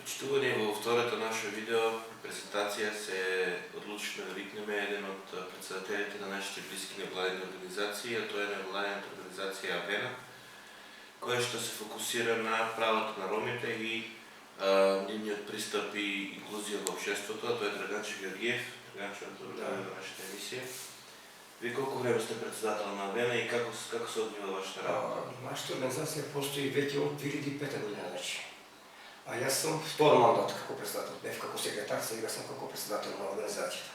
Почитувани във втората наша видео презентация се отлучихме да викнем един от председателите на нашите близки невладени организации, а той е невладената организация Авена, която ще се фокусира на правата на ромите и нивният пристъп и инклюзия в обществото, а той е Драганчо Георгиев. Драганчо е на нашата емисия. Вие колко време сте председател на Авена и како се отбива вашата работа? Нашата организация постои вече от 2005 година вече. А аз съм втори мандат како председател. Бев како секретар, сега съм како председател на организацията.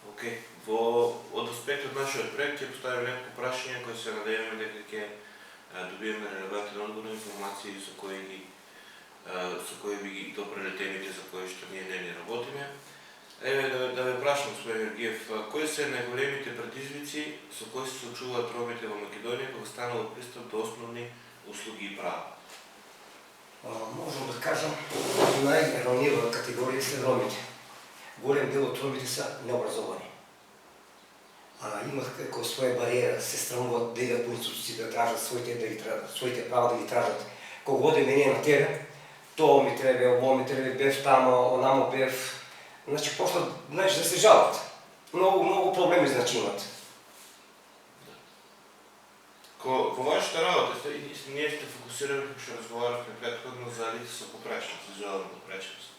Окей. Од аспект од нашиот проект ќе поставим неколку прашања кои се надеваме дека ќе добиеме релевантен одговор на информации со кои би ги допреле темите за кои што ние не работиме. Еве да ве прашам, господин Георгиев, кои се најголемите предизвици со кои се соочуваат ромите во Македонија кога станува пристап до основни услуги и права? Можем да кажем, най-ранива категория са ромите. Голем дел от ромите са необразовани. Имат како своја бариера, се срамуват да идат по институции да тражат своите права да ги тражат. Кога одиме ние на терен, тоа ми треба, ово ми треба, бев тамо, онамо бев. Значи почнат да се жалат. Много проблеми значи имат. Во вашата работа ние сте фокусирани, како што разговарахме претходно, за лица со попречност, за желана попречност.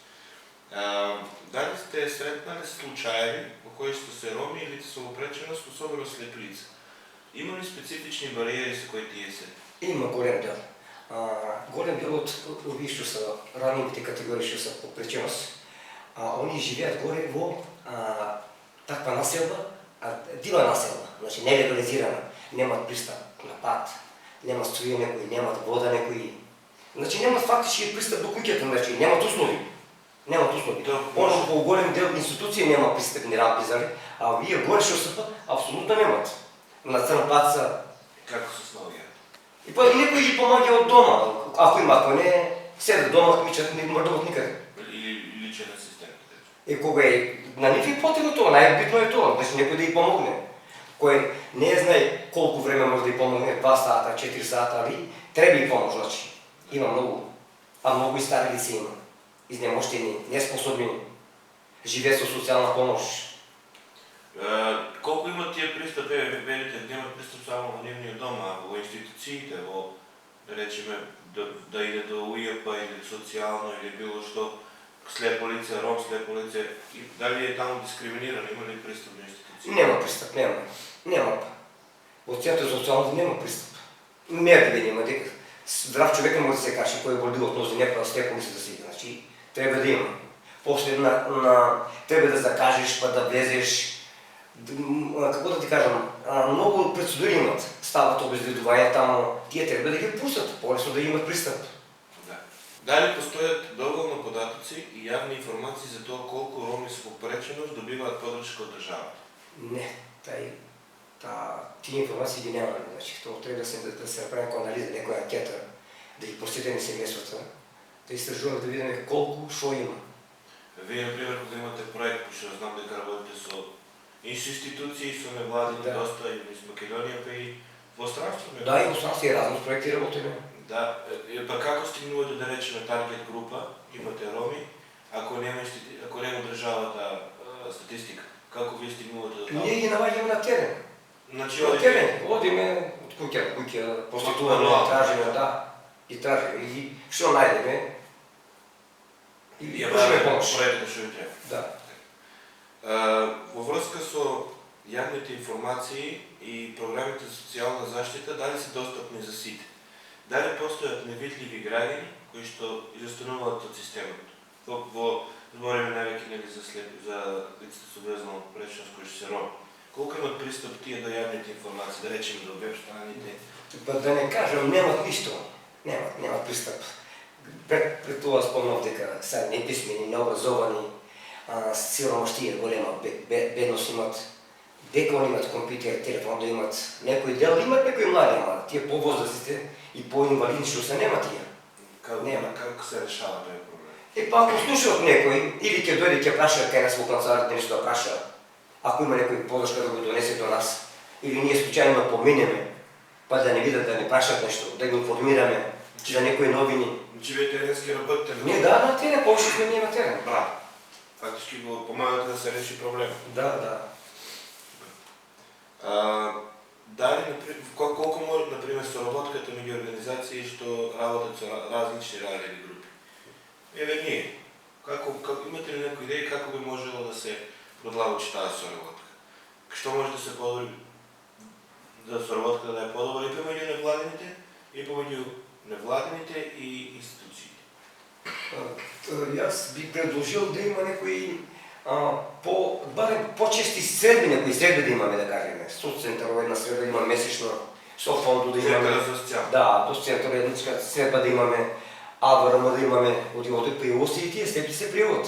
Дали сте сретнали случаи во кои што се роми и лица со попреченост, особено слеп лица? Има ли специфични бариери со кои тие се? Има голем дел. Голем дел од овие што се ранивите категории што се попреченост, они живеат горе во таква населба, дива населба, значи нелегализирана, немат пристап на пат, немат струја некои, немат вода некои. Значи немат фактички пристап до куќата, значи немат услови. Немат услови. Оно по голем дел институции нема пристапни рампи, зали? А вие горе што се апсолутно немат. На црн пат са. Како се снаоѓаат? И па некои ги помага од дома, ако има, ако не, седат дома, кмичат, не мрдуват никаде. Или личен асистент. И кога е на нив е потребно тоа, најбитно е тоа, значи некој да ги помогне. Кој не знае колку време може да ги помогне, 2 сата, 4 сата, али треба и помош, значи. Има многу, а многу и стари лица има. Изнемоштени, неспособни, живеат со социјална помош. Колку имат тие пристапи, велите, немат пристап само во нивниот дом, а во институциите, во, да речеме, да иде до УЈП или социјално или било што, слепо лице, ром, слепо лице, дали е таму дискриминирано, има ли пристап на институции? Нема пристап, нема. Во центар за социјално нема пристап. Мерди нема, дека здрав човек не може да се каже кој е болил од нозе, некоја слепо лице да се иде, значи треба да има. После треба да закажеш, па да влезеш, како да ти кажам, многу процедури имат, стават обезледување таму, тие треба да ги пустат, полесно да имат пристап. Дали постојат доволно податоци и јавни информации за тоа колку роми со попреченост добиваат подршка од државата? Не, тие информации ги немаме, значи тоа треба да се направи некоја анализа, некоја анкета, да ги посетиме семејствата, да истражуваме да видиме колку шо има. Вие, например, кога имате проект, пошто знам дека работите со институции, со невладени доста и из Македонија, па и во странство? Да, и во странство и разни проекти работиме. Да, па како стигнувате да речеме таргет група, имате роми, ако нема државата статистика, како вие стигнувате до таму? Ние ги наоѓаме на терен. Значи на терен, одиме од куќа, проституваме, тражиме, да, и тражиме, и што најдеме, и пушиме помош. Проектот што ви треба. Да. Во врска со јавните информации и програмите за социјална заштита, дали се достапни за сите? Дали постојат невидливи граѓани кои што изостануваат од системот? Збориме највеќе за лицата со врзана попреченост кои што се роми. Колку имат пристап тие до јавните информации, да речеме до веб страните? Па да не кажам, немат ништо. Немат пристап. Пред тоа спомнав дека се неписмени, необразовани, сиромаштија голема, бедност имат. Дека они имат компјутер, телефон да имат, некој дел имат, некои млади имат. Тие повозрастните и поинвалидни што се нема тие. Како се решава тој проблем? Па ако слушаат некој, или ќе дојде ќе праша кај нас во канцеларите нешто да праша, ако има некој подршка да го донесе до нас, или ние случајно поминеме, па да не видат да ни прашат нешто, да ги информираме, за някои новини. Че вие теренски работите? Не, да, на терен, повече сме ние на терен. Браво. Фактически го помагате да се реши проблема. Да. Дали, колко може, например, соработката меѓу организации што работат со различни радиови групи? Ние, имате ли някои идеи како би можело да се продължи тази соработка? Што може да се подобри да соработката да е по-добра и помеѓу невладените, и помеѓу невладените и институциите? Аз би предложил да има някои по-чести средби, някои средби да имаме, да кажем. Соццентър, една средба да имаме месечно, софондо да имаме. Да, до център една средба да имаме, АВРМ да имаме, отивото превоз и тия средби се превод.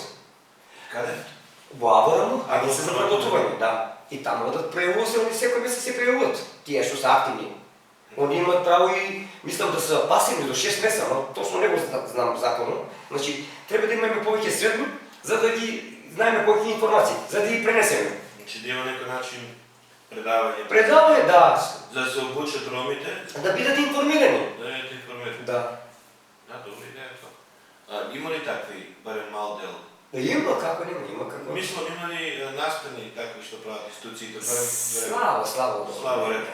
Къде? Во АВРМ, агенция за преработване, да. И там бъдат превози, они всеки месец се преводят. Тия, що са активни. Они имат право и, мислям, да са пасивни до 6 месеца, но точно не го знам законно. Значи, трябва да имаме повече средно, за да ги знаем повече информации, за да ги пренесем. Значи да има някой начин предаване. Предаване, да. За да се обучат ромите. Да бидат информирани. Да бъдат информирани. Да. Добре идея това. Има ли такви, барем мал дел? Има, како има какво. Мислам, има ли настани такви, що правят институциите? Слава, ред.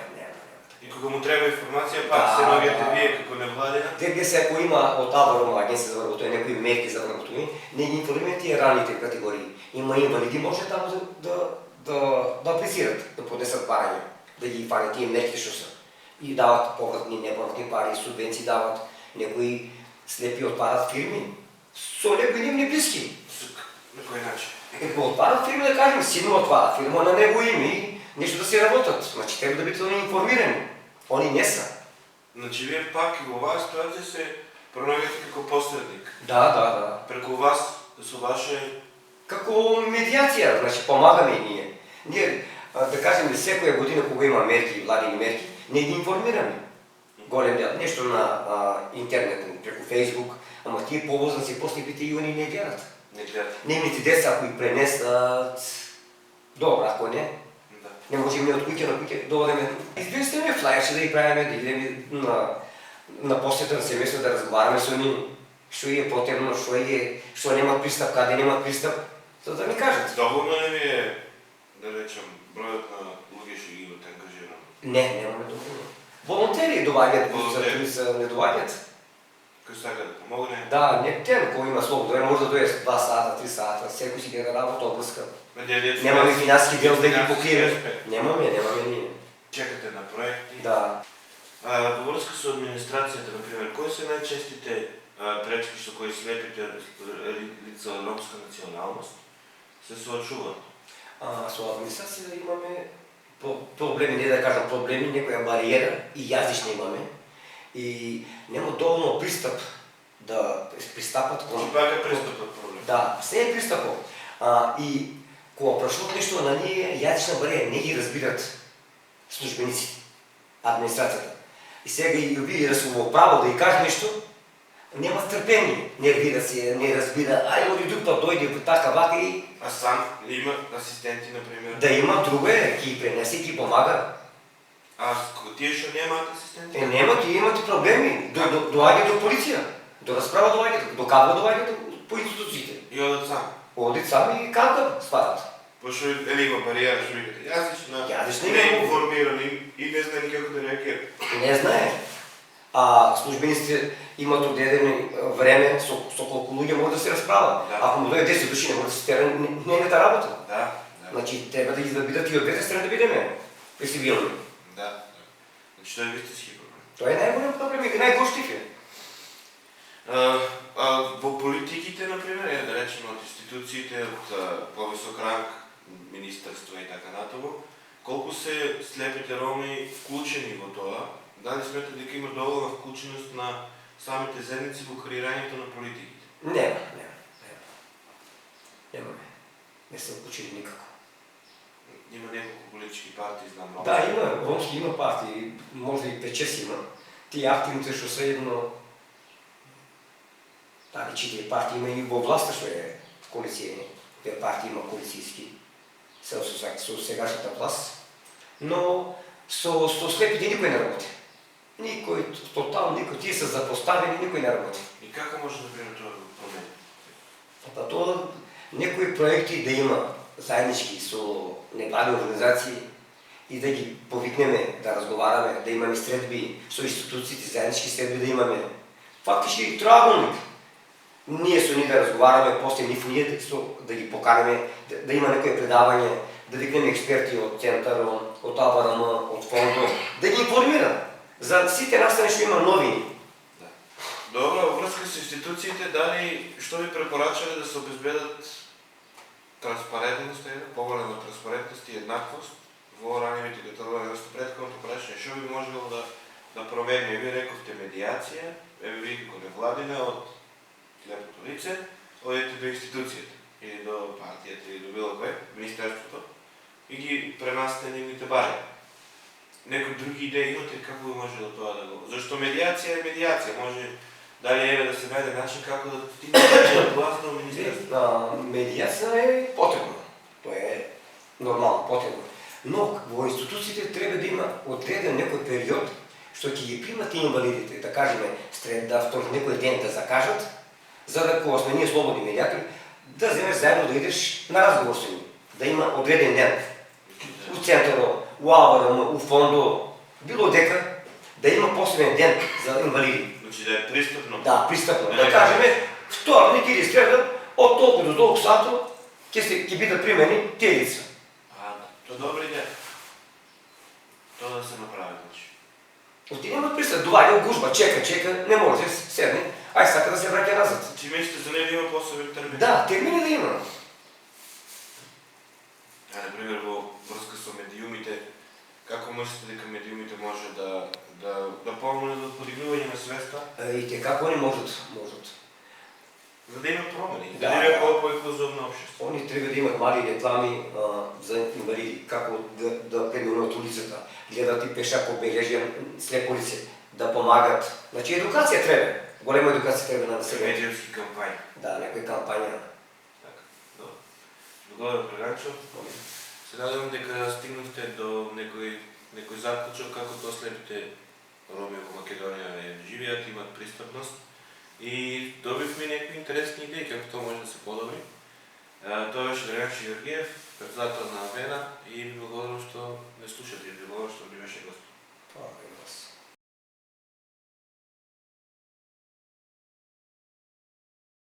И кога му трябва информация, пак се ровите вие како невладена. ДГС, ако има от АВРМ, агенция за вработване, някои мерки за вработване, не ги информираме тия ранните категории. Има инвалиди, може там да аплицират, да поднесат пари, да ги фанят тия мерки, що са. И дават повратни, неповратни пари, субвенции дават, някои слепи отпадат фирми. Со някои близки. На кой начин? Ако отпадат фирми, да кажем, силно отпада фирма на него име и нещо да си работят. Значи трябва да бъдете информирани. Они не са. Значи вие пак и във вас ситуация се пронаѓате како посредник. Да. Преко вас, со ваше... Како медиация, значи помагаме и ние. Ние, да кажем, всекоя година, кога има мерки, владени мерки, ние ги информираме. Голем дял. Нещо на интернет, преко Фейсбук, ама тия по-възрастни после и они не гледат. Не гледат. Немните деца, ако ги пренесат, добре, ако не, не можем ние от куќа на куќа да одеме. Известиме флајерче да ги правиме, да идеме на посета на семейство, да разговаряме со нив, што е потребно, што немат пристап, каде немат пристап, за да ни кажат. Доволно ли ви е, да речем, бројот на луѓе што ги имат ангажирано? Не, немаме доволно. Волонтери доваѓат, кои се не доваѓат. Кои сакат да помогне? Да, не тен, кој има слободно, може да дојде 2 сата, 3 сата, секој си гледа работа, обврска. Немаме финански дел да ги покрием. Немаме ние. Чекате на проекти. Да. Във връзка с администрацията, например, кои са най-честите пречки со кои слепите лица от ромска националност се соочуват? Со администрацията имаме проблеми, не да кажам проблеми, некоја бариера и јазична имаме. И нема доволно пристап да пристапат кон... Пак е пристапът проблем. Да, се е пристапот. И кога прашло нещо на ние, јазична бариера не ги разбират службениците, администрацията. И сега и вие да са во право да ги каже нещо, нема търпение. Не разбира, оди друг път дойде така вака и... А сам има асистенти, например? Да има друге, ги пренесе и ги помага. Тие што немаат асистенти? Немат и имат проблеми. Доаѓа до полиция, до разправа доаѓа, до кабла доаѓа по институциите. И одат сам? Одат сам и кабла сватат. Пошто има бариера, што викате, јазична, не е информиран и не знае како да реагира. Не знае. Службениците имат одредено време со колку луѓе може да се разправа. Ако му дојде 10 души, не може да се стера нейната работа. Да. Значи треба да ги бидат и од двете страни да бидеме флексибилни. Да. Значи тоа е вистински проблем. Тоа е најголем проблем и најгоштив е. Во политиките, например, да речеме од институциите, од повисок ранг, министерства и така натаму, колку се слепите роми вклучени во тоа? Дали смета дека има доволна вклученост на самите заедници во креирањето на политиките? Немаме. Не се вклучени никако. Има неколку политички партии, знам много. Да, има. Ромски има партии, може и 5-6 има. Тие активните што се едно... Дали 4 партии има и во власта што е коалицијни. 2 партии има коалицијски. Со сегашната власт. Но со слепите никој не работи. Никой, тотално никой, тие са запоставени, никой не работи. И како може, например, тоа да го промени? Па то некои проекти да има заеднички со невладни организации и да ги повикнеме, да разговараме, да имаме средби со институциите, заеднички средби да имаме. Фактически траголник. Ние со ни да разговараме, после ние да ги поканеме, да има некои предавање, да викнеме експерти од центарот, од АВРМ, од фондот, да ги информира за сите настани што има новини. Добро, во врска со институциите, дали што ви препорачале да се обезбедат транспарентност, поголема транспарентност и еднаквост во ранивите категории? Претходното прашање, што би можело да промени? Ви рековте медиација, ви како невладина од лепото лице, одите до институцијата или до партијата или до било кое, министерството, и ги пренасите нивните бари. Некои други идеи имате како би можело тоа да го... Зашто медиација е медиација, може дали е да се најде начин како да стигне власт до министерството? Медиација е потребна. Тоа е нормално, потребно. Но во институциите треба да има одреден некој период што ќе ги примат и инвалидите, да кажеме, среда, втор, некој ден да закажат, за да кога сме ние слободни медиатори, да земеш заедно да идеш на разговор со нив. Да има одреден ден. У центарот, у АВРМ, у фондо, било дека да има посебен ден за инвалиди. Значи да е пристапно. Да, пристапно. Да кажеме, вторник или среда, од толку до толку сато ќе бидат примени тие лица. Тоа добра идеја. Тоа да се направи, значи. Отидемо пристап, доваѓа гужба, чека, не може, седне, ај сака да се враќа назад. Значи мислите за него има посебен термин? Да, термини да има. Например, во врска со медиумите, како мислите дека медиумите може да помогнат за подигнување на свеста? И те како они можат. За да има промени, Да, да има по-инклузивно општество. Они треба да имат мали реклами за инвалиди, како да преминуват улицата, гледат и пешако бележја, слепо лице, да помагат. Значи едукација треба. Голема едукација треба на населението. Медиумски кампањи. Да, некој кампања. Така, добро. Благодарам, Преганчо. Се надевам дека стигнавте до некој заклучок како тоа слепите роми во Македонија живеат, имат пристапност и добивме некои интересни идеи како тоа може да се подобри. Тоа беше Драганчо Георгиев, председател на Авена, и ви благодарам што не слушате, и ви благодарам што ми беше гост. Тоа е вас.